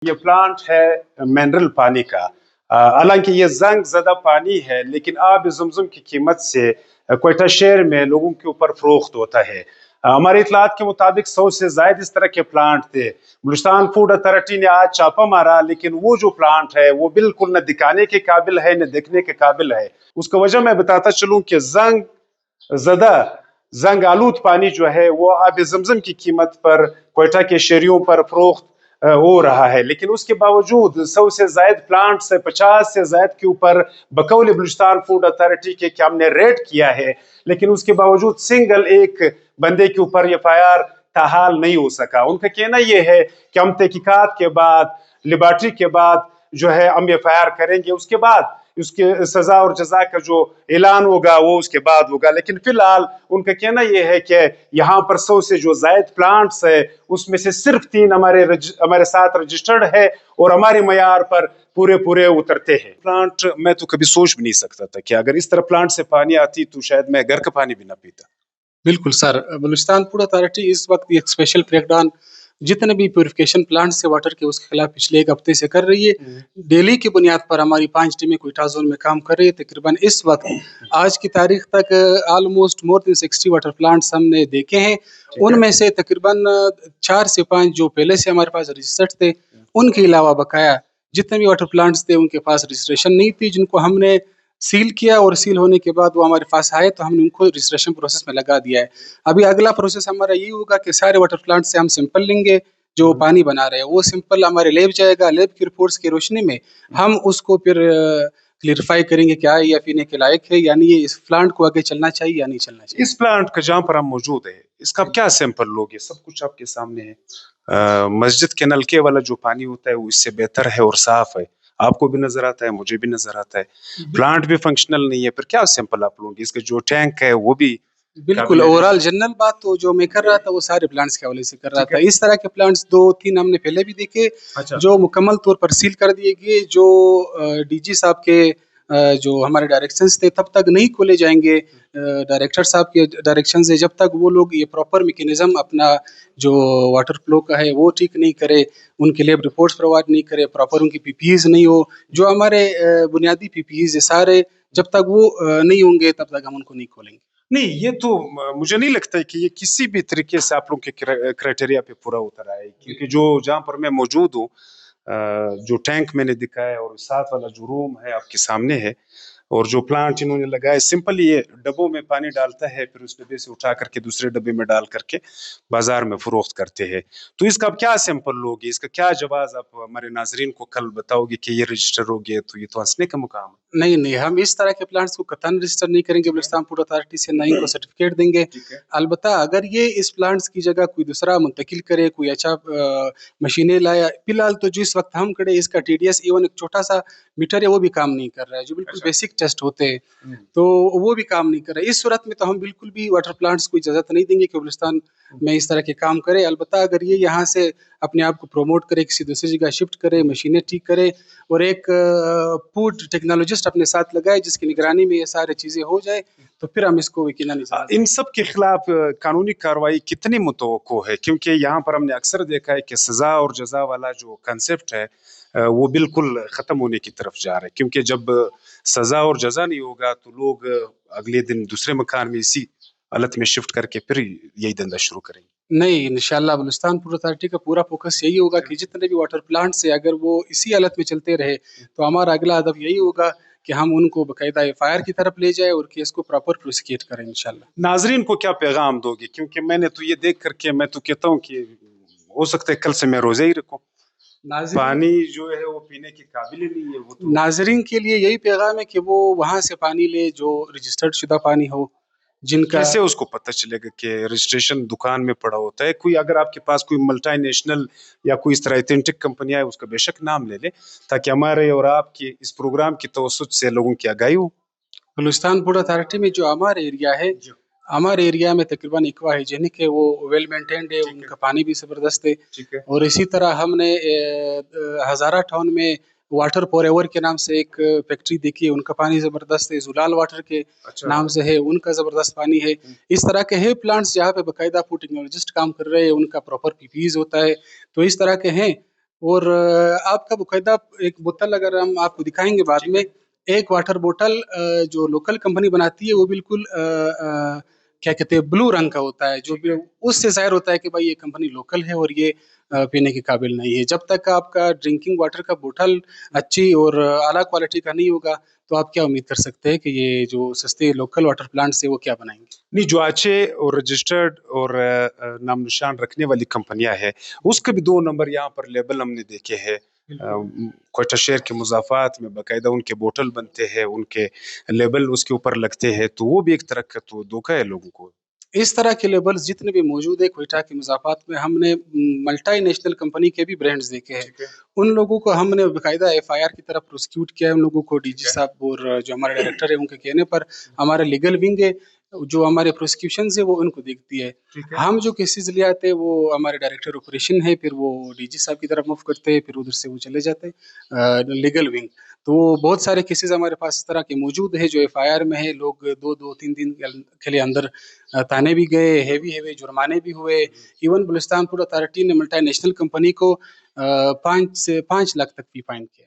یہ پلانٹ ہے منرل پانی کا، حالانکہ یہ زنگ زدہ پانی ہے لیکن آب زمزم کی قیمت سے کوئٹہ شہر میں لوگوں کے اوپر فروخت ہوتا ہے۔ ہمارے اطلاعات کے مطابق 100 سے زائد اس طرح کے پلانٹ تھے۔ بلوچستان فوڈ اتھارٹی نے آج چھاپا مارا، لیکن وہ جو پلانٹ ہے وہ بالکل نہ دکھانے کے قابل ہے نہ دیکھنے کے قابل ہے۔ اس کا وجہ میں بتاتا چلوں کہ زنگ آلود پانی جو ہے وہ آب زمزم کی قیمت پر کوئٹہ کے شہریوں پر فروخت ہو رہا ہے، لیکن اس کے باوجود 100 سے زائد پلانٹ سے 50 سے زائد کے اوپر بقول بلوچستان فوڈ اتھارٹی کے کہ ہم نے ریڈ کیا ہے، لیکن اس کے باوجود سنگل ایک بندے کے اوپر FIR تاحال نہیں ہو سکا۔ ان کا کہنا یہ ہے کہ ہم تحقیقات کے بعد، لیبارٹری کے بعد جو ہے ہم FIR کریں گے، اس کے بعد اس کے سزا اور جزا کا جو اعلان ہوگا وہ اس کے بعد ہوگا۔ لیکن فی الحال ان کا کہنا یہ ہے کہ یہاں پر 100 سے جو زائد پلانٹس ہے اس میں سے صرف 3 ہمارے ساتھ رجسٹرڈ ہے اور ہمارے معیار پر پورے اترتے ہیں۔ پلانٹ میں تو کبھی سوچ بھی نہیں سکتا تھا کہ اگر اس طرح پلانٹ سے پانی آتی تو شاید میں گھر کا پانی بھی نہ پیتا۔ بالکل سر، بلوچستان فوڈ اتھارٹی اس وقت ایک اسپیشل کریک ڈاؤن جتنے بھی پیوریفیکیشن پلانٹ سے واٹر کے اس کے خلاف پچھلے ایک ہفتے سے کر رہی ہے۔ ڈیلی کی بنیاد پر ہماری 5 ٹیمیں کوئٹہ زون میں کام کر رہی ہے۔ تقریباً اس وقت آج کی تاریخ تک آلموسٹ مور دین 60 واٹر پلانٹس ہم نے دیکھے ہیں۔ ان میں سے تقریباً 4 سے 5 جو پہلے سے ہمارے پاس رجسٹرڈ تھے، ان کے علاوہ بقایا جتنے بھی واٹر پلانٹس تھے ان کے پاس رجسٹریشن نہیں تھی، جن کو ہم نے سیل کیا اور سیل ہونے کے بعد وہ ہمارے پاس آئے تو ہم نے ان کو رجسٹریشن پروسیس میں لگا دیا ہے۔ ابھی اگلا پروسیس ہمارا یہ ہوگا کہ سارے واٹر پلانٹ سے ہم سمپل لیں گے جو پانی بنا رہے ہیں، وہ سمپل ہمارے لیب جائے گا۔ لیب کی رپورٹس کی روشنی میں ہم اس کو پھر کلیئرفائی کریں گے کہ آیا یہ پینے کے لائق ہے، یعنی یہ اس پلانٹ کو آگے چلنا چاہیے یا نہیں چلنا چاہیے۔ اس پلانٹ کا جہاں پر ہم موجود ہے اس کا کیا سیمپل لوگ؟ یہ سب کچھ آپ کے سامنے ہے۔ مسجد کے نلکے والا جو پانی ہوتا ہے وہ اس سے بہتر ہے اور صاف ہے، آپ کو بھی نظر آتا ہے، مجھے بھی نظر آتا ہے۔ پلانٹ بھی فنکشنل نہیں ہے، پھر کیا سیمپل آپ لوگ؟ اس کا جو ٹینک ہے وہ بھی بالکل اوورال جنرل بات تو جو میں کر رہا تھا وہ سارے پلانٹس کے حوالے سے کر رہا تھا۔ اس طرح کے پلانٹس 2-3 ہم نے پہلے بھی دیکھے جو مکمل طور پر سیل کر دیے گئے، جو DG صاحب کے جو ہمارے ڈائریکشنز تھے تب تک نہیں کھولے جائیں گے۔ ڈائریکٹر صاحب کے ڈائریکشن سے جب تک وہ لوگ یہ پراپر میکینزم اپنا جو واٹر فلو کا ہے وہ ٹھیک نہیں کرے، ان کے لیب رپورٹس پرووائڈ نہیں کرے، پراپر ان کی PPEs نہیں ہو، جو ہمارے بنیادی PPEs سارے جب تک وہ نہیں ہوں گے تب تک ہم ان کو نہیں کھولیں گے۔ نہیں، یہ تو مجھے نہیں لگتا کہ یہ کسی بھی طریقے سے آپ لوگ کے کرائٹیریا پہ پورا اتر آئے، کیونکہ جو جہاں پر میں موجود ہوں، جو ٹینک میں نے دکھایا اور ساتھ والا جو روم ہے آپ کے سامنے ہے، اور جو پلانٹ انہوں نے لگائے سمپل یہ ڈبوں میں پانی ڈالتا ہے، پھر اس ڈبے سے اٹھا کر کے دوسرے ڈبے میں ڈال کر کے بازار میں فروخت کرتے ہیں۔ تو اس کا اب کیا سیمپل لوگے؟ اس کا کیا جواز آپ ہمارے ناظرین کو کل بتاؤ گے کہ یہ رجسٹر ہو گیا؟ تو یہ تو ہنسنے کا مقام ہے۔ نہیں، ہم اس طرح کے پلانٹس کو قطعاً رجسٹر نہیں کریں گے بلوچستان فوڈ اتھارٹی سے، نہ ان کو سرٹیفکیٹ دیں گے۔ البتہ اگر یہ اس پلانٹس کی جگہ کوئی دوسرا منتقل کرے، کوئی اچھا مشینیں لایا، فی الحال تو جس وقت ہم کھڑے اس کا TDS ایون ایک چھوٹا سا میٹر ہے وہ بھی کام نہیں کر رہا ہے، جو بالکل بیسک ٹیسٹ ہوتے ہیں تو وہ بھی کام نہیں کر رہا ہے۔ اس صورت میں تو ہم بالکل بھی واٹر پلانٹس کو اجازت نہیں دیں گے کہ بلوچستان میں اس طرح کے کام کرے۔ البتہ اگر یہ یہاں سے اپنے آپ کو پروموٹ کرے، کسی دوسری جگہ شفٹ کرے، مشینیں ٹھیک کرے اور ایک فوڈ ٹیکنالوجسٹ اپنے ساتھ لگائے جس کی نگرانی میں یہ ساری چیزیں ہو جائے تو پھر ہم اس کو یقیناً ان سب کے خلاف قانونی کارروائی کتنی متوقع ہے؟ کیونکہ یہاں پر ہم نے اکثر دیکھا ہے کہ سزا اور جزا والا جو کنسپٹ ہے وہ بالکل ختم ہونے کی طرف جا رہا ہے، کیونکہ جب سزا اور جزا نہیں ہوگا تو لوگ اگلے دن دوسرے مکان میں اسی حالت میں شفٹ کر کے پھر یہی دھندا شروع کریں گے۔ نہیں، انشاءاللہ بلوچستان فوڈ اتھارٹی کا پورا فوکس یہی ہوگا کہ جتنے بھی واٹر پلانٹس ہیں اگر وہ اسی حالت میں چلتے رہے تو ہمارا اگلا ہدف یہی ہوگا کہ ہم ان کو باقاعدہ FIR کی طرف لے جائے اور کیس کو پراپر پروسیکیوٹ کریں انشاءاللہ۔ ناظرین کو کیا پیغام دو گے؟ کیونکہ میں نے تو یہ دیکھ کر کے میں تو کہتا ہوں کہ ہو سکتا ہے کل سے میں روزے ہی رکھوں، پانی جو ہے وہ پینے کے قابل ہی نہیں ہے۔ وہ تو ناظرین کے لیے یہی پیغام ہے کہ وہ وہاں سے پانی لے جو رجسٹرڈ شدہ پانی ہو، جن کا کیسے اس کو پتہ چلے گا کہ رجسٹریشن دکان میں پڑا ہوتا ہے؟ کوئی اگر آپ کے پاس کوئی ملٹی نیشنل یا کوئی اس طرح ایتھنٹک کمپنی ہے اس کا بے شک نام لے لے تاکہ ہمارے اور آپ کی اس پروگرام کی توسط سے لوگوں کی آگاہی ہو۔ بلوچستان فوڈ اتھارٹی میں جو ہمارا ایریا ہے، ہمارے ایریا میں تقریباً ایکوا ہائیجینک ہے، وہ ویل مینٹینڈ ہے، ان کا پانی بھی زبردست ہے۔ اور اسی طرح ہم نے ہزارہ ٹاؤن میں واٹر فار ایور کے نام سے ایک فیکٹری دیکھی ہے، ان کا پانی زبردست ہے۔ زلال واٹر کے نام سے ہے، ان کا زبردست پانی ہے۔ اس طرح کے ہے پلانٹس جہاں پہ باقاعدہ فوڈ ٹیکنالوجسٹ کام کر رہے ہیں، ان کا پراپر PPEs ہوتا ہے، تو اس طرح کے ہیں۔ اور آپ کا باقاعدہ ایک بوتل اگر ہم آپ کو دکھائیں گے بعد میں، ایک واٹر بوتل جو لوکل کمپنی بناتی ہے وہ بالکل کیا کہتے ہیں بلو رنگ کا ہوتا ہے، جو بھی اس سے ظاہر ہوتا ہے کہ بھائی یہ کمپنی لوکل ہے اور یہ پینے کے قابل نہیں ہے. جب تک آپ کا ڈرنکنگ واٹر کا بوتل اچھی اور اعلیٰ کوالٹی کا نہیں ہوگا تو آپ کیا امید کر سکتے ہیں کہ یہ جو سستے لوکل واٹر پلانٹس ہیں وہ کیا بنائیں گے؟ نہیں، جو اچھے اور رجسٹرڈ اور نام نشان رکھنے والی کمپنیاں ہیں اس کے بھی 2 نمبر یہاں پر لیبل ہم نے دیکھے ہیں. کوئٹہ شہر کے مضافات میں باقاعدہ ان کے بوتل بنتے ہیں، ان کے لیبل اس کے اوپر لگتے ہیں، تو وہ بھی ایک طرح کا تو دھوکہ ہے لوگوں کو. اس طرح کے لیبلز جتنے بھی موجود ہیں کوئٹہ کے مضافات میں، ہم نے ملٹی نیشنل کمپنی کے بھی برانڈز دیکھے ہیں. ٹھیک ہے. ان لوگوں کو ہم نے باقاعدہ ایف آئی آر کی طرف پروسیکیوٹ کیا ہے. ان لوگوں کو ڈی جی صاحب اور جو ہمارے ڈائریکٹر ہیں ان کے کہنے پر ہمارے لیگل ونگ ہے جو ہمارے پروسیکیوشنز ہے وہ ان کو دیکھتی ہے. ہم جو کیسز لے آتے ہیں وہ ہمارے ڈائریکٹر آپریشن ہے، پھر وہ ڈی جی صاحب کی طرف موو کرتے ہیں، پھر ادھر سے وہ چلے جاتے ہیں لیگل ونگ. تو بہت سارے کیسز ہمارے پاس اس طرح کے موجود ہیں جو ایف آئی آر میں ہے. لوگ 2-3 دن کے لیے اندر تانے بھی گئے، ہیوی جرمانے بھی ہوئے. ایون بلوچستان پورٹ اتھارٹی نے ملٹی نیشنل کمپنی کو 5 لاکھ تک بھی فائن کیا.